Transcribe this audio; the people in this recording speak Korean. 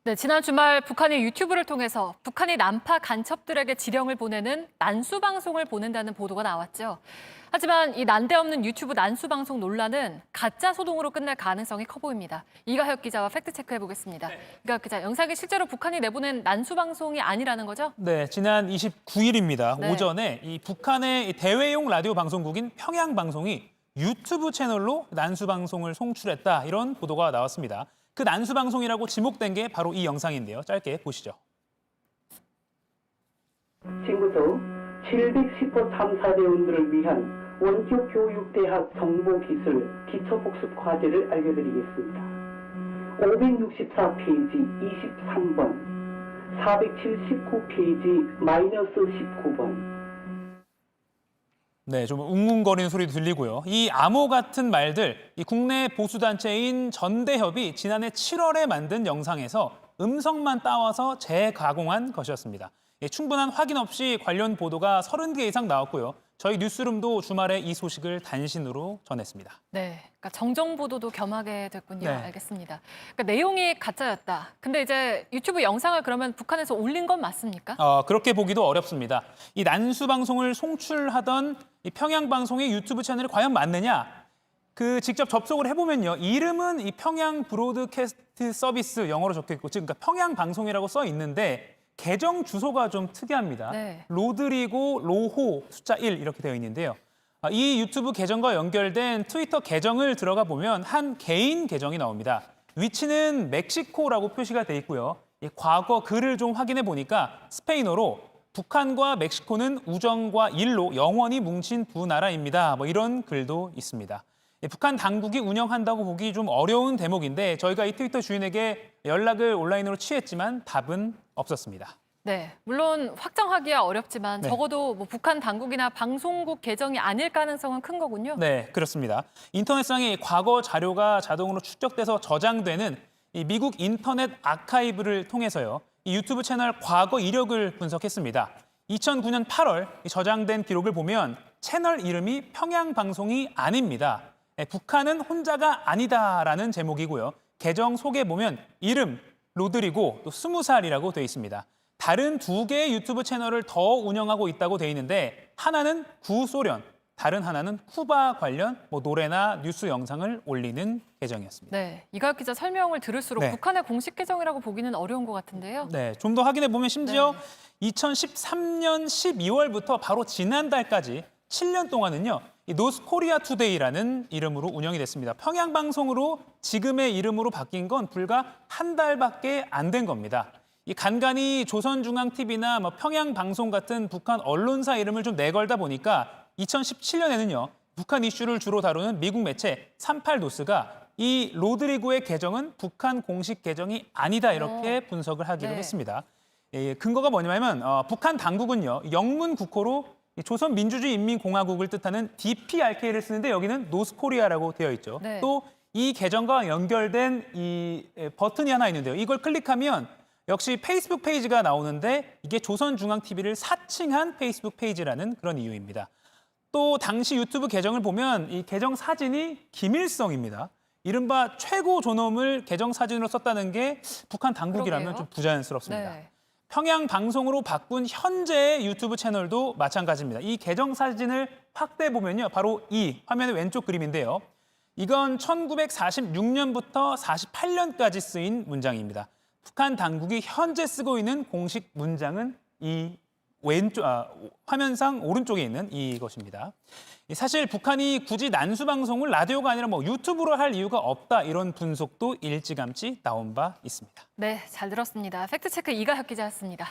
네, 지난 주말 북한이 유튜브를 통해서 북한이 난파 간첩들에게 지령을 보내는 난수 방송을 보낸다는 보도가 나왔죠. 하지만 이 난데없는 유튜브 난수 방송 논란은 가짜 소동으로 끝날 가능성이 커 보입니다. 이가혁 기자와 팩트 체크해 보겠습니다. 이가혁 기자, 영상이 실제로 북한이 내보낸 난수 방송이 아니라는 거죠? 네, 지난 29일입니다. 네. 오전에 이 북한의 대외용 라디오 방송국인 평양 방송이 유튜브 채널로 난수 방송을 송출했다, 이런 보도가 나왔습니다. 그 난수 방송이라고 지목된 게 바로 이 영상인데요. 짧게 보시죠. 지금부터 710호 탐사대원들을 위한 원격 교육대학 정보기술 기초복습 과제를 알려드리겠습니다. 564페이지 23번, 479페이지 -19번. 네, 좀 웅웅거리는 소리도 들리고요. 이 암호 같은 말들, 이 국내 보수단체인 전대협이 지난해 7월에 만든 영상에서 음성만 따와서 재가공한 것이었습니다. 충분한 확인 없이 관련 보도가 30개 이상 나왔고요. 저희 뉴스룸도 주말에 이 소식을 단신으로 전했습니다. 네, 그러니까 정정 보도도 겸하게 됐군요. 네. 알겠습니다. 그러니까 내용이 가짜였다. 근데 이제 유튜브 영상을 그러면 북한에서 올린 건 맞습니까? 그렇게 보기도 어렵습니다. 이 난수 방송을 송출하던 이 평양 방송의 유튜브 채널이 과연 맞느냐? 그 직접 접속을 해보면요, 이름은 이 평양 브로드캐스트 서비스, 영어로 적혀 있고, 즉 그러니까 평양 방송이라고 써 있는데 계정 주소가 좀 특이합니다. 네. 로드리고 로호 숫자 1 이렇게 되어 있는데요. 이 유튜브 계정과 연결된 트위터 계정을 들어가 보면 한 개인 계정이 나옵니다. 위치는 멕시코라고 표시가 돼 있고요. 이 과거 글을 좀 확인해 보니까 스페인어로 북한과 멕시코는 우정과 일로 영원히 뭉친 두 나라입니다. 뭐 이런 글도 있습니다. 북한 당국이 운영한다고 보기 좀 어려운 대목인데 저희가 이 트위터 주인에게 연락을 온라인으로 취했지만 답은 없었습니다. 네, 물론 확정하기야 어렵지만 네. 적어도 뭐 북한 당국이나 방송국 계정이 아닐 가능성은 큰 거군요. 네, 그렇습니다. 인터넷상에 과거 자료가 자동으로 축적돼서 저장되는 이 미국 인터넷 아카이브를 통해서요, 이 유튜브 채널 과거 이력을 분석했습니다. 2009년 8월 저장된 기록을 보면 채널 이름이 평양방송이 아닙니다. 북한은 혼자가 아니다라는 제목이고요. 계정 소개 보면 이름, 로드리고 또 20살이라고 되어 있습니다. 다른 두 개의 유튜브 채널을 더 운영하고 있다고 되어 있는데 하나는 구소련, 다른 하나는 쿠바 관련 노래나 뉴스 영상을 올리는 계정이었습니다. 네, 이가혁 기자 설명을 들을수록 네. 북한의 공식 계정이라고 보기는 어려운 것 같은데요. 네, 좀 더 확인해 보면 심지어 네. 2013년 12월부터 바로 지난달까지 7년 동안은요, 이 노스코리아 투데이라는 이름으로 운영이 됐습니다. 평양 방송으로 지금의 이름으로 바뀐 건 불과 한 달밖에 안 된 겁니다. 이 간간히 조선중앙TV나 평양 방송 같은 북한 언론사 이름을 좀 내걸다 보니까 2017년에는요, 북한 이슈를 주로 다루는 미국 매체 38노스가 이 로드리고의 계정은 북한 공식 계정이 아니다, 이렇게 분석을 하기로 네. 했습니다. 근거가 뭐냐면 북한 당국은요, 영문 국호로 조선민주주의인민공화국을 뜻하는 DPRK를 쓰는데 여기는 노스코리아라고 되어 있죠. 네. 또 이 계정과 연결된 이 버튼이 하나 있는데요. 이걸 클릭하면 역시 페이스북 페이지가 나오는데 이게 조선중앙TV를 사칭한 페이스북 페이지라는 그런 이유입니다. 또 당시 유튜브 계정을 보면 이 계정 사진이 김일성입니다. 이른바 최고 존엄을 계정 사진으로 썼다는 게 북한 당국이라면 그러게요. 좀 부자연스럽습니다. 네. 평양 방송으로 바꾼 현재의 유튜브 채널도 마찬가지입니다. 이 계정 사진을 확대해 보면요, 바로 이 화면의 왼쪽 그림인데요. 이건 1946년부터 48년까지 쓰인 문장입니다. 북한 당국이 현재 쓰고 있는 공식 문장은 이 왼쪽 화면상 오른쪽에 있는 이것입니다. 사실 북한이 굳이 난수 방송을 라디오가 아니라 유튜브로 할 이유가 없다, 이런 분석도 일찌감치 나온 바 있습니다. 네, 잘 들었습니다. 팩트체크 이가혁 기자였습니다.